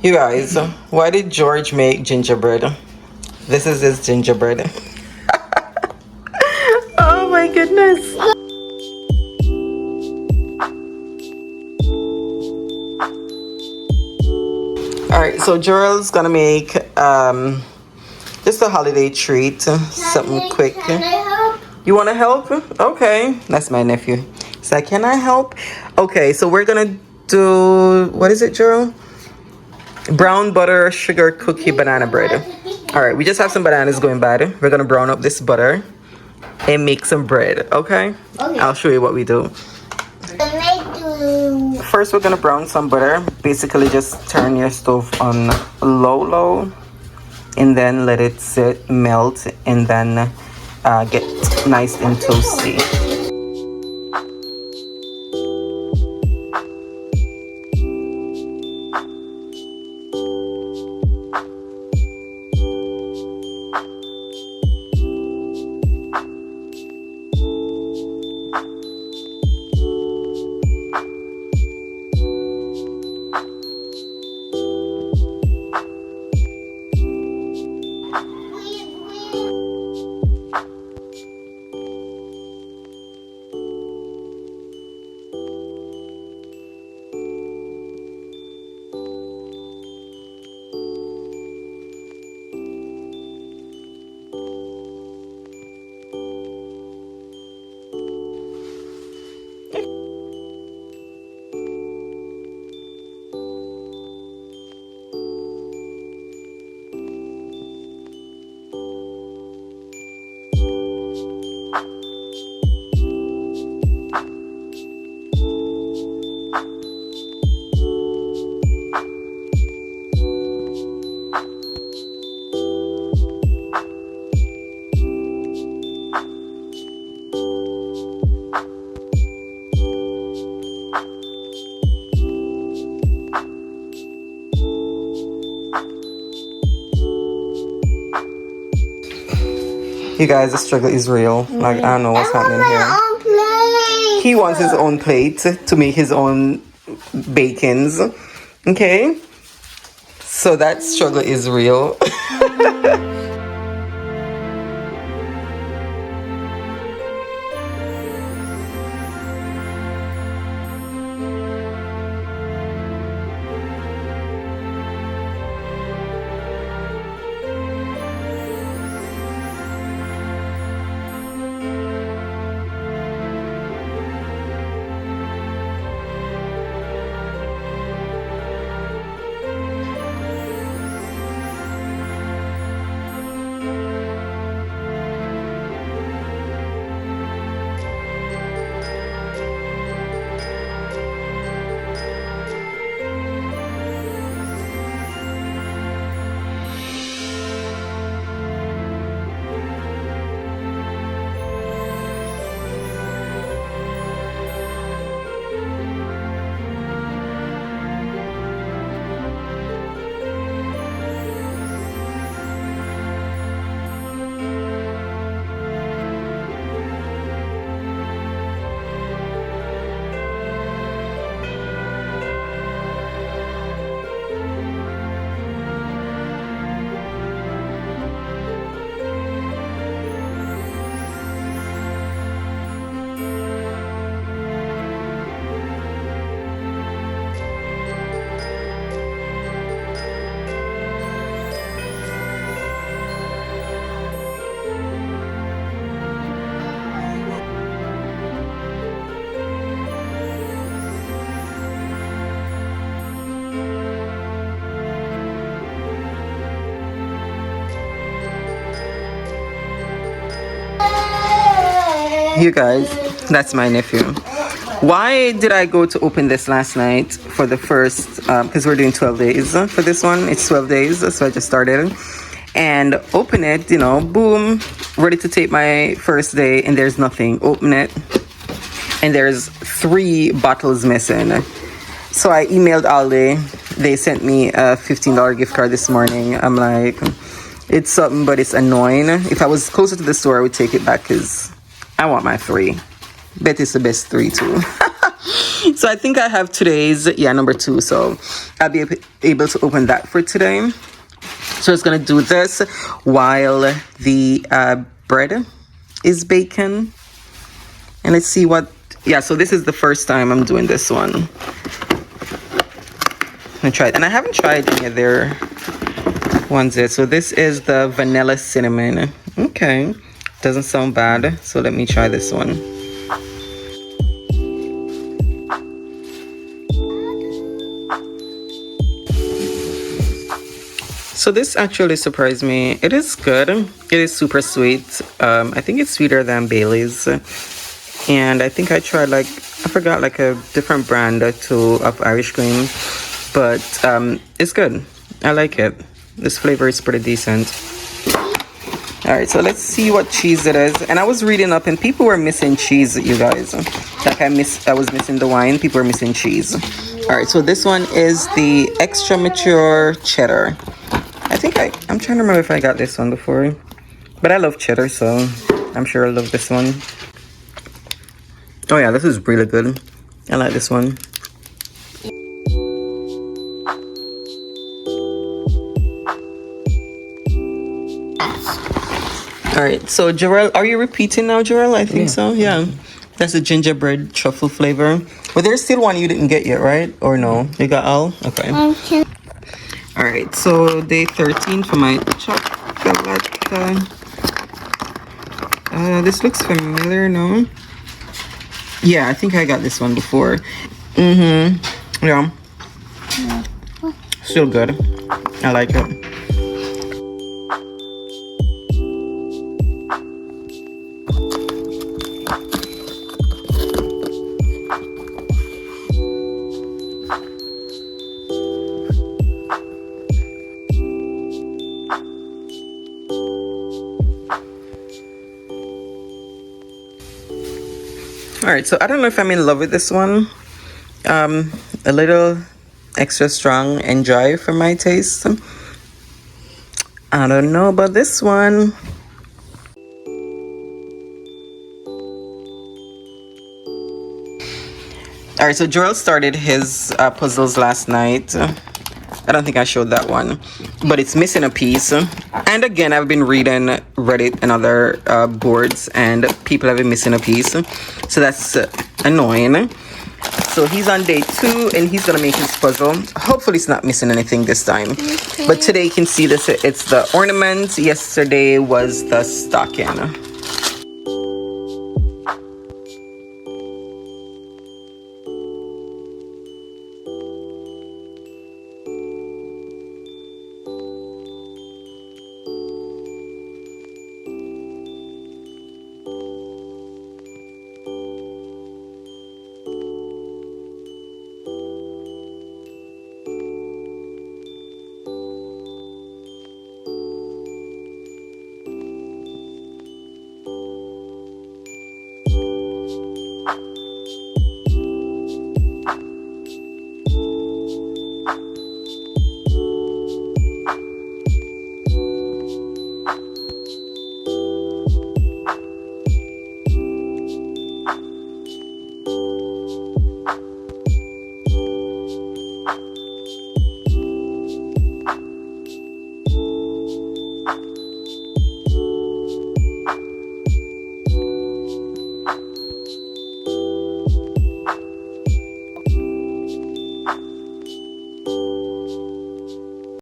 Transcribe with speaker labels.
Speaker 1: You guys, why did George make gingerbread? This is his gingerbread. Oh my goodness. Alright, so Jorel's gonna make just a holiday treat, something quick.
Speaker 2: Can I help?
Speaker 1: You wanna help? Okay, that's my nephew. So can I help? Okay, so we're gonna do, what is it, Jorel? Brown butter sugar cookie banana bread. Alright, we just have some bananas going bad. We're gonna brown up this butter and make some bread, okay?
Speaker 2: Okay.
Speaker 1: I'll show you what we do. First, we're gonna brown some butter. Basically, just turn your stove on low, and then let it sit, melt, and then get nice and toasty. You guys, the struggle is real. Like, I don't know what's happening here. He wants his own plate to make his own bacons. Okay? So that struggle is real. You guys, that's my nephew. Why did I go to open this last night for the first, because we're doing 12 days for this one. It's 12 days, so I just started. And open it, you know, boom, ready to take my first day, and there's nothing. Open it, and there's 3 bottles missing. So I emailed Aldi. They sent me a $15 gift card this morning. I'm like, it's something, but it's annoying. If I was closer to the store, I would take it back because I want my 3. Bet it's the best 3 too. So I think I have today's, number 2. So I'll be able to open that for today. So it's going to do this while the bread is baking. And let's see what, so this is the first time I'm doing this one. I'm going to try it. And I haven't tried any of their ones yet. So this is the vanilla cinnamon. Okay. Doesn't sound bad. So let me try this one. So this actually surprised me. It is good. It is super sweet. I think it's sweeter than Bailey's. And I think I tried I forgot a different brand too of Irish cream. But it's good. I like it. This flavor is pretty decent. Alright, so let's see what cheese it is. And I was reading up and people were missing cheese, you guys. I was missing the wine. People were missing cheese. Alright, so this one is the extra mature cheddar. I'm trying to remember if I got this one before. But I love cheddar, so I'm sure I'll love this one. Oh yeah, this is really good. I like this one. Alright, so Jarrell, are you repeating now, Jarrell? I think so, yeah. That's the gingerbread truffle flavor. But there's still one you didn't get yet, right? Or no? You got all? Okay. Alright, so day 13 for my chocolate. This looks familiar, no? Yeah, I think I got this one before. Yeah. Still good. I like it. Alright, so I don't know if I'm in love with this one. A little extra strong and dry for my taste. I don't know about this one. Alright, so Joel started his puzzles last night. I don't think I showed that one, but it's missing a piece. And again, I've been reading Reddit and other boards, and people have been missing a piece, so that's annoying. So he's on day 2 and he's gonna make his puzzle. Hopefully it's not missing anything this time. Okay. But today you can see this, it's the ornament. Yesterday was the stocking.